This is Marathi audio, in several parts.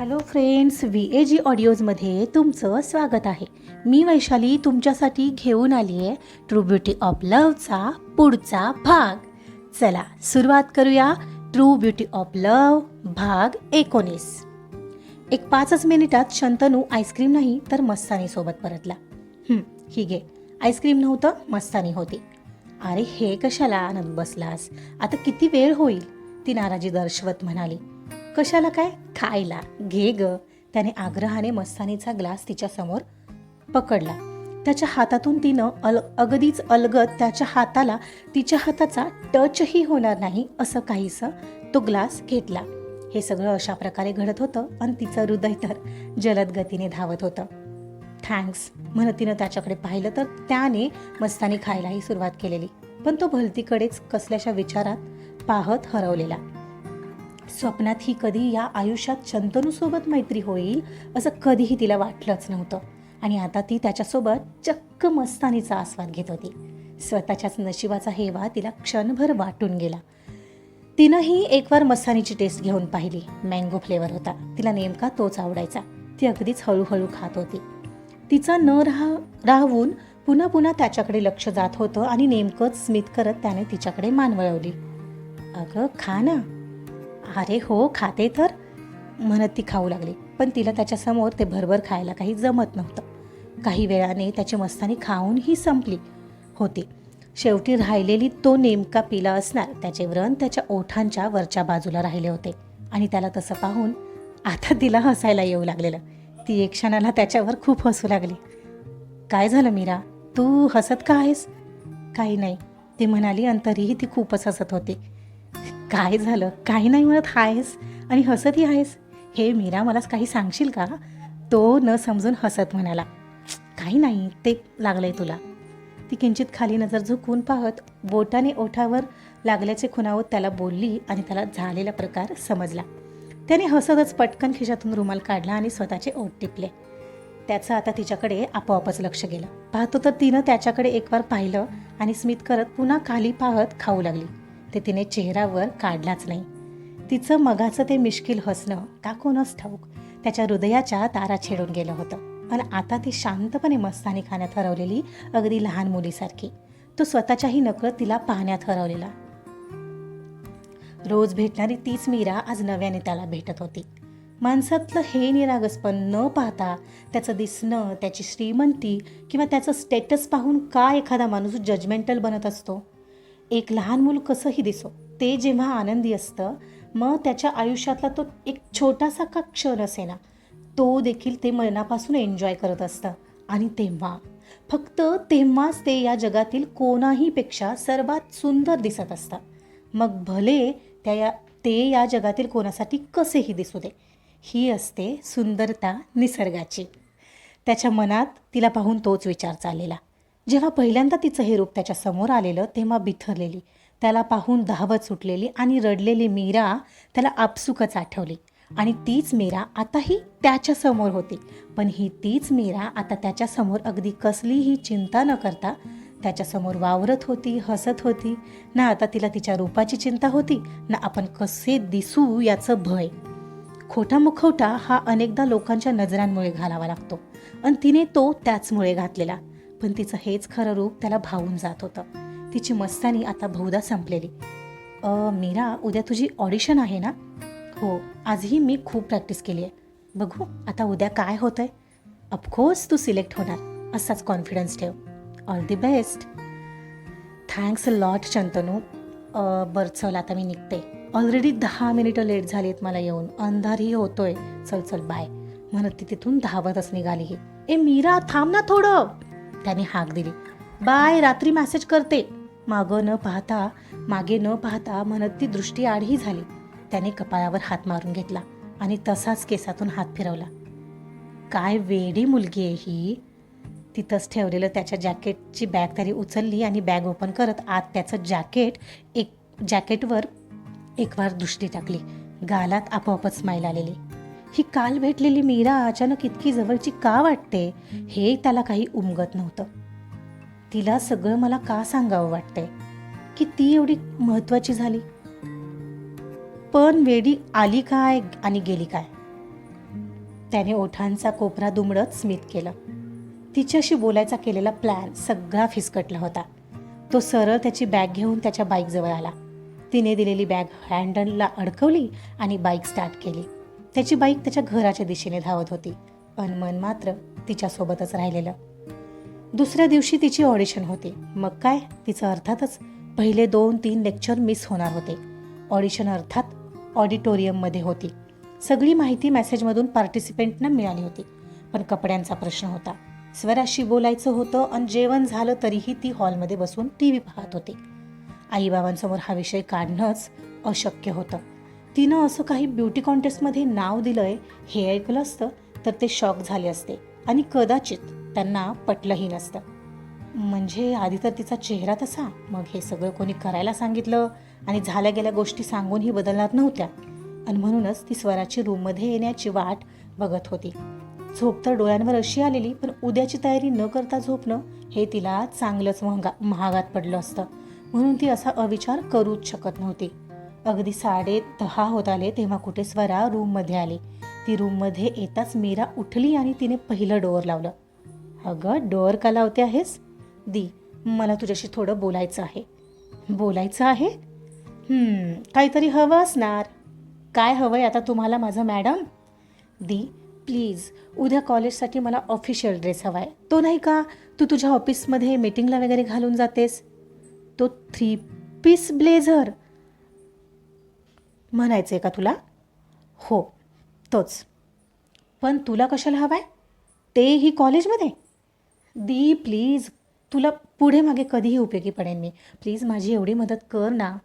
हॅलो फ्रेंड्स, VAG ऑडिओजमध्ये तुमचं स्वागत आहे. मी वैशाली तुमच्यासाठी घेऊन आली आहे ट्रू ब्युटी ऑफ लव्हचा पुढचा भाग. चला सुरुवात करूया. ट्रू ब्युटी ऑफ लव्ह भाग 19. एक 5 मिनिटात शंतनू आईस्क्रीम नाही तर मस्तानी सोबत परतला. ही घे. आईस्क्रीम नव्हतं, मस्तानी होती. अरे हे कशाला आणत बसलास, आता किती वेळ होईल, ती नाराजी दर्शवत म्हणाली. कशाला काय, खायला घे ग. त्याने आग्रहाने मस्तानीचा ग्लास तिच्या समोर पकडला. त्याच्या हातातून तिनं अगदीच अलगद त्याच्या हाताला तिच्या हाताचा टचही होणार नाही असं काहीसं तो ग्लास घेतला. हे सगळं अशा प्रकारे घडत होतं आणि तिचं हृदय तर जलद गतीने धावत होतं. थँक्स म्हणत तिनं त्याच्याकडे पाहिलं तर त्याने मस्तानी खायलाही सुरुवात केलेली, पण तो भलतीकडेच कसल्याशा विचारात पाहत हरवलेला. स्वप्नात ही कधी या आयुष्यात शंतनूसोबत मैत्री होईल असं कधीही तिला वाटलंच नव्हतं. आणि आता ती त्याच्यासोबत चक्क मस्तानीचा आस्वाद घेत होती. स्वतःच्याच नशिबाचा हेवा तिला क्षणभर वाटून गेला. तिनंही एक वार मस्तानीची टेस्ट घेऊन पाहिली. मँगो फ्लेवर होता. तिला नेमका तोच आवडायचा. ती अगदीच हळूहळू खात होती. तिचं न राहून पुन्हा पुन्हा त्याच्याकडे लक्ष जात होतं आणि नेमकंच स्मित करत त्याने तिच्याकडे मान वळवली. अगं खा ना. अरे हो खाते तर, म्हणत ती खाऊ लागली. पण तिला त्याच्यासमोर ते भरभर खायला काही जमत नव्हतं. काही वेळाने त्याची मस्तानी खाऊनही संपली होती. शेवटी राहिलेली तो नेमका पिला असणार. त्याचे व्रण त्याच्या ओठांच्या वरच्या बाजूला राहिले होते आणि त्याला तसं पाहून आता तिला हसायला येऊ लागलेलं. ती एक क्षणाला त्याच्यावर खूप हसू लागली. काय झालं मीरा, तू हसत का आहेस? काही नाही, ती म्हणाली आणि तरीही ती खूपच हसत होती. काय झालं, काही नाही म्हणत आहेस आणि हसतही आहेस. हे मीरा, मला काही सांगशील का? तो न समजून हसत म्हणाला. काही नाही, ते लागलंय तुला. ती किंचित खाली नजर झुकवून पाहत बोटाने ओठावर लागल्याचे खुणावत त्याला बोलली आणि त्याला झालेला प्रकार समजला. त्याने हसतच पटकन खिशातून रुमाल काढला आणि स्वतःचे ओठ टिपले. त्याचं आता तिच्याकडे आपोआपच लक्ष गेलं. पाहतो तर तिनं त्याच्याकडे एक वार पाहिलं आणि स्मित करत पुन्हा खाली पाहत खाऊ लागली. ते तिने चेहऱ्यावर काढलाच नाही. तिचं मगाचं ते मिश्किल हसणं का कोणच ठाऊक त्याच्या हृदयाच्या तारा छेडून गेलं होतं. आणि आता ती शांतपणे मस्तानी खाण्यात हरवलेली, अगदी लहान मुलीसारखी. तो स्वतःच्याही नकळत तिला पाहण्यात हरवलेला. रोज भेटणारी तीच मीरा आज नव्याने त्याला भेटत होती. माणसातलं हे निरागसपण न पाहता त्याचं दिसणं, त्याची श्रीमंती किंवा त्याचं स्टेटस पाहून का एखादा माणूस जजमेंटल बनत असतो? एक लहान मूल कसंही दिसो, ते जेव्हा आनंदी असतं मग त्याच्या आयुष्यातला तो एक छोटासा का क्षण असेना, तो देखील ते मनापासून एन्जॉय करत असतं. आणि तेव्हा, फक्त तेव्हाच ते या जगातील कोणाहीपेक्षा सर्वात सुंदर दिसत असतं. मग भले ते या जगातील कोणासाठी कसेही दिसू दे. ही असते सुंदरता निसर्गाची. त्याच्या मनात तिला पाहून तोच विचार चाललेला. जेव्हा पहिल्यांदा तिचं हे रूप त्याच्या समोर आलेलं तेव्हा बिथरलेली, त्याला पाहून धावत सुटलेली आणि रडलेली मीरा त्याला आपसुकच आठवली. आणि तीच मीरा आताही त्याच्यासमोर होती. पण ही तीच मीरा आता त्याच्यासमोर अगदी कसलीही चिंता न करता त्याच्यासमोर वावरत होती, हसत होती. ना आता तिला तिच्या रूपाची चिंता होती, ना आपण कसे दिसू याचं भय. खोटा मुखवटा हा अनेकदा लोकांच्या नजरांमुळे घालावा लागतो आणि तिने तो त्याचमुळे घातलेला. पण तिचं हेच खरं रूप त्याला भावून जात होतं. तिची मस्तानी आता बहुधा संपलेली. मीरा, उद्या तुझी ऑडिशन आहे ना? हो, आजही मी खूप प्रॅक्टिस केली आहे. बघू आता उद्या काय होतंय. ऑफकोर्स तू सिलेक्ट होणार, असाच कॉन्फिडन्स ठेव. All the best. Thanks a lot Shantanu. बरं चल, आता मी निघते. ऑलरेडी 10 मिनिटं लेट झालीत मला येऊन. अंधारही होतोय. चल चल बाय, म्हणत ती तिथून धावतच निघाली. ए मीरा, थांब ना थोडं, त्याने हाक दिली. बाय, रात्री मेसेज करते. मागे न पाहता म्हणत ती दृष्टी आडही झाली. त्याने कपाळावर हात मारून घेतला आणि तसाच केसातून हात फिरवला. काय वेडी मुलगी आहे ही. तिथंच ठेवलेलं त्याच्या जॅकेटची बॅग त्याने उचलली आणि बॅग ओपन करत आत त्याचं जॅकेटवर एक वार दृष्टी टाकली. गालात आपोआपच स्माईल आलेली. ही काल भेटलेली मीरा अचानक इतकी जवळची का वाटते, हे त्याला काही उमगत नव्हतं. तिला सगळं मला का सांगावं वाटतंय की ती एवढी महत्वाची झाली. पण वेडी आली काय आणि गेली काय? त्याने ओठांचा कोपरा दुमडत स्मित केलं. तिच्याशी बोलायचा केलेला प्लॅन सगळा फिसकटला होता. तो सरळ त्याची बॅग घेऊन त्याच्या बाईकजवळ आला. तिने दिलेली बॅग हँडलला अडकवली आणि बाईक स्टार्ट केली. त्याची बाईक त्याच्या घराच्या दिशेने धावत होती, पण मन मात्र तिच्यासोबतच राहिलेलं. दुसऱ्या दिवशी तिची ऑडिशन होती. मग काय, तिचं अर्थातच पहिले 2-3 लेक्चर मिस होणार होते. ऑडिशन अर्थात ऑडिटोरियममध्ये होती. सगळी माहिती मेसेजमधून पार्टिसिपेंटना मिळाली होती, पण कपड्यांचा प्रश्न होता. स्वराशी बोलायचं होतं आणि जेवण झालं तरीही ती हॉलमध्ये बसून TV पाहत होती. आईबाबांसमोर हा विषय काढणंच अशक्य होतं. तिनं असं काही ब्युटी कॉन्टेस्टमध्ये नाव दिलंय हे ऐकलं असतं तर ते शॉक झाले असते आणि कदाचित त्यांना पटलंही नसतं. म्हणजे आधी तर तिचा चेहरा तसा, मग हे सगळं कोणी करायला सांगितलं आणि झाल्या गेल्या गोष्टी सांगूनही बदलणार नव्हत्या. आणि म्हणूनच ती स्वराची रूममध्ये येण्याची वाट बघत होती. झोप तर डोळ्यांवर अशी आलेली, पण उद्याची तयारी न करता झोपणं हे तिला चांगलंच महागात पडलं असतं. म्हणून ती असा अविचार करूच शकत नव्हती. अगदी 10:30 होत आले तेव्हा कुठे स्वरा रूममध्ये आली. ती रूममध्ये येताच मीरा उठली आणि तिने पहिलं डोअर लावलं. अगं, डोअर का लावते आहेस? दी, मला तुझ्याशी थोडं बोलायचं आहे. बोलायचं आहे? काहीतरी हवं असणार. काय हवंय आता तुम्हाला माझं मॅडम? दी, प्लीज, उद्या कॉलेजसाठी मला ऑफिशियल ड्रेस हवा आहे. तो नाही का तू तुझ्या ऑफिसमध्ये मीटिंगला वगैरे घालून जातेस, तो 3 पीस ब्लेझर म्हणायचं आहे का तुला? हो, तोच. पण तुला कशाला हवा आहे, तेही कॉलेजमध्ये? दी प्लीज, तुला पुढे मागे कधीही उपयोगी पडेन मी. प्लीज माझी एवढी मदत कर ना.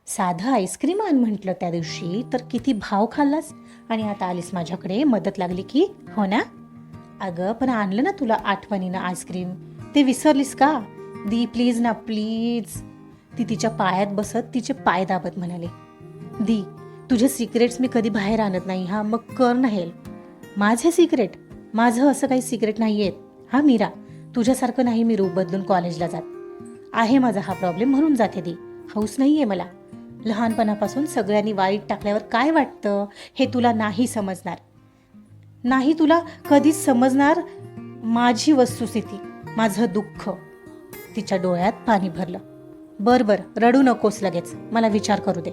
साधं आईस्क्रीम आण म्हटलं त्या दिवशी तर किती भाव खाल्लास, आणि आता आलीस माझ्याकडे मदत लागली की, हो ना? अगं पण आणलं ना तुला आठवणीनं आईस्क्रीम, ते विसरलीस का? दी प्लीज ना, प्लीज. ती तिच्या पायात बसत तिचे पाय दाबत म्हणाले. दी, तुझे सिक्रेट्स मी कधी बाहेर आणत नाही हा, मग कर ना हेल्प. माझे सिक्रेट? माझं असं काही सिक्रेट नाही आहेत हा मीरा. तुझ्यासारखं नाही मी रूप बदलून कॉलेजला जात. आहे माझा हा प्रॉब्लेम म्हणून जाते दी, हौस नाही आहे मला. लहानपणापासून सगळ्यांनी वाईट टाकल्यावर काय वाटतं हे तुला नाही समजणार. नाही तुला कधीच समजणार माझी वस्तुस्थिती, माझं दुःख. तिच्या डोळ्यात पाणी भरलं. बर रडू नकोस लगेच, मला विचार करू दे.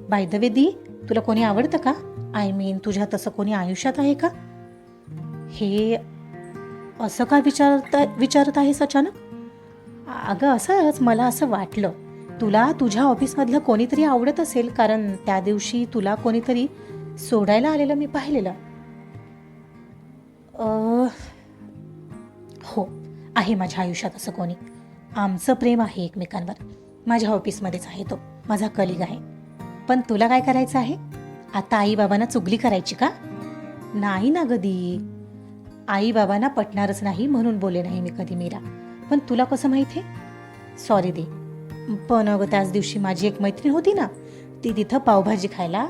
बाय द वे दी, तुला कोणी आवडतं का? आय मीन तुझ्या तसं कोणी आयुष्यात आहे का? हे असं का विचारत आहेस अचानक? अगं असंच मला असं वाटलं, तुला तुझ्या ऑफिसमधलं कोणीतरी आवडत असेल, कारण त्या दिवशी तुला कोणीतरी सोडायला आलेलं मी पाहिलेलं. हो, आहे माझ्या आयुष्यात असं कोणी. आमचं प्रेम आहे एकमेकांवर. माझ्या ऑफिसमध्येच आहे तो, माझा कलिग आहे. पण तुला काय करायचं आहे आता? आई बाबांना चुगली करायची का? नाही ना गदी, आई बाबांना पटणारच नाही म्हणून बोले नाही मी कधी मीरा. पण तुला कसं माहिती? सॉरी दी, पण अगं त्याच दिवशी माझी एक मैत्रीण होती ना, ती तिथं पावभाजी खायला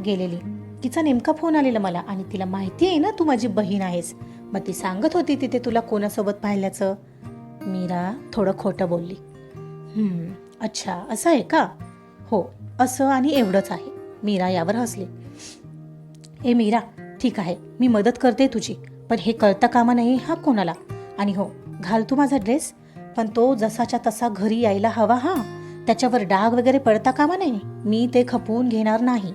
गेलेली. तिचा नेमका फोन आलेला मला, आणि तिला माहिती आहे ना तू माझी बहीण आहेस, मग ती सांगत होती तिथे तुला कोणासोबत पाहिल्याचं. मीरा थोडं खोटं बोलली. अच्छा, असं आहे का? हो, असं आणि एवढंच आहे. मीरा यावर हसली. ए मीरा, ठीक आहे, मी मदत करते तुझी, पण हे कळता कामा नाही हा कोणाला. आणि हो, घाल तू माझा ड्रेस, पण तो जसाच्या तसा घरी यायला हवा हा. त्याच्यावर डाग वगैरे पडता कामा नाही. मी ते खपवून घेणार नाही.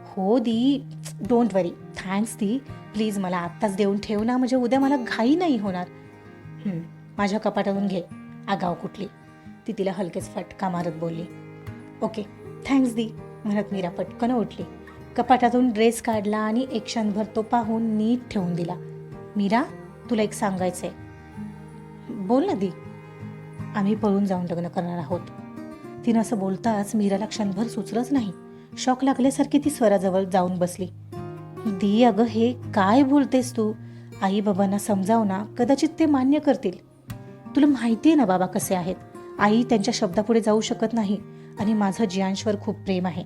हो दी, डोंट वरी. थँक्स दी, प्लीज मला आत्ताच देऊन ठेव ना, म्हणजे उद्या मला घाई नाही होणार. माझ्या कपाटातून घे, आगाव कुठली. ती तिला हलकेच फटका मारत बोलली. ओके, थँक्स दी म्हणत मीरा पटकन उठली. कपाटातून ड्रेस काढला आणि एक क्षणभर तो पाहून नीट ठेवून दिला. मीरा, तुला एक सांगायचंय. बोल ना दी. आम्ही पळून जाऊन लग्न करणार आहोत. तिनं असं बोलताच मीराला क्षणभर सुचलंच नाही. शॉक लागल्यासारखी ती स्वराजवळ जाऊन बसली. दी, अगं हे काय बोलतेस तू? आई बाबांना समजाव ना, कदाचित ते मान्य करतील. तुला माहिती आहे ना बाबा कसे आहेत. आई त्यांच्या शब्दापुढे जाऊ शकत नाही, आणि माझं जियांशवर खूप प्रेम आहे.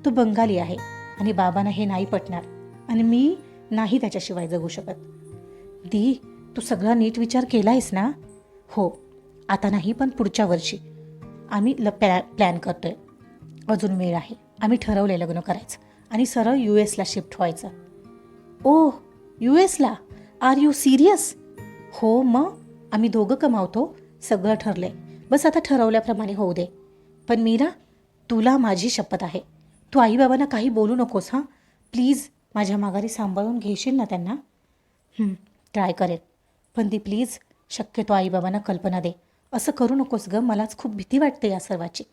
तो बंगाली आहे आणि बाबांना हे नाही पटणार, आणि मी नाही त्याच्याशिवाय जगू शकत. दी, तू सगळा नीट विचार केलायस ना? हो, आता नाही पण पुढच्या वर्षी. आम्ही प्लॅन करतोय. अजून वेळ आहे. आम्ही ठरवलंय लग्न करायचं आणि सरळ US ला शिफ्ट व्हायचं. ओह, US ला? Are you serious? हो मग, आम्ही दोघं कमावतो, सगळं ठरलंय. बस आता ठरवल्याप्रमाणे होऊ दे. पण मीरा, तुला माझी शपथ आहे, तू आईबाबांना काही बोलू नकोस हां. प्लीज माझ्या माघारी सांभाळून घेशील ना त्यांना? ट्राय करेन, पण ती प्लीज शक्यतो आईबाबांना कल्पना दे. असं करू नकोस गं, मलाच खूप भीती वाटते या सर्वाची.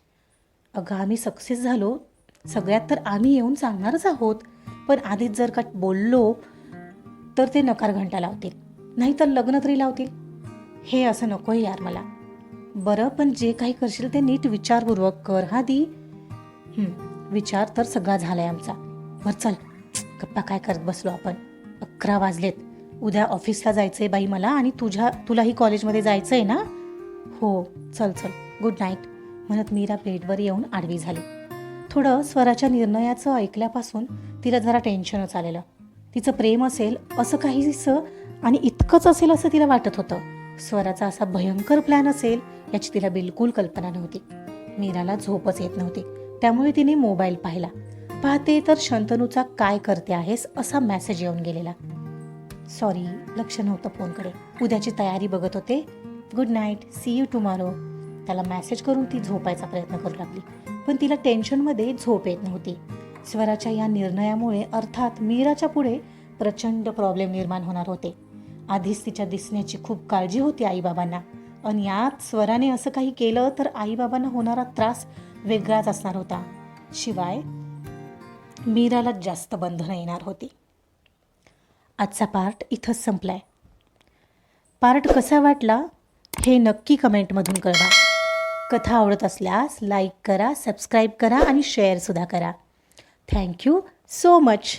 अगं आम्ही सक्सेस झालो, सगळ्यात तर आम्ही येऊन सांगणारच आहोत. पण आधीच जर का बोललो तर ते नकार घंटा लावतील, नाहीतर लग्न तरी लावतील. हे असं नको यार मला. बरं, पण जे काही करशील ते नीट विचारपूर्वक कर हा दी. विचार तर सगळा झालाय आमचा. बरं चल, गप्पा काय करत बसलो आपण. 11 वाजलेत. उद्या ऑफिसला जायचंय बाई मला, आणि तुलाही कॉलेजमध्ये जायचंय ना? हो, चल चल, गुड नाईट म्हणत मीरा बेडवर येऊन आडवी झाली. थोडं स्वराच्या निर्णयाचं ऐकल्यापासून तिला जरा टेन्शनच आलेलं. तिचं प्रेम असेल असं काहीसं, आणि इतकंच असेल असं तिला वाटत होतं. स्वराचा असा भयंकर प्लॅन असेल याची तिला बिलकुल कल्पना नव्हती. मीराला झोपच येत नव्हती, त्यामुळे तिने मोबाईल पाहिला. पाहते तर शंतनूचा काय करते आहेस असा मेसेज येऊन गेलेला. सॉरी, लक्ष नव्हतं फोनकडे, उद्याची तयारी बघत होते. Good night, see you tomorrow. त्याला मेसेज करून ती झोपायचा प्रयत्न करू लागली, पण तिला टेन्शनमध्ये झोप येत नव्हती. स्वराच्या या निर्णयामुळे अर्थात मीराच्या पुढे प्रचंड प्रॉब्लेम निर्माण होणार होते. आधीच तिच्या दिसण्याची खूप काळजी होती आईबाबांना, आणि यात स्वराने असं काही केलं तर आईबाबांना होणारा त्रास वेगळाच असणार होता. शिवाय मीराला जास्त बंधनं येणार होती. आजचा पार्ट इथंच संपलाय. पार्ट कसा वाटला हे नक्की कमेंटमधून कळवा. कथा आवडत असल्यास लाईक करा, सबस्क्राईब करा आणि शेअरसुद्धा करा. Thank you so much.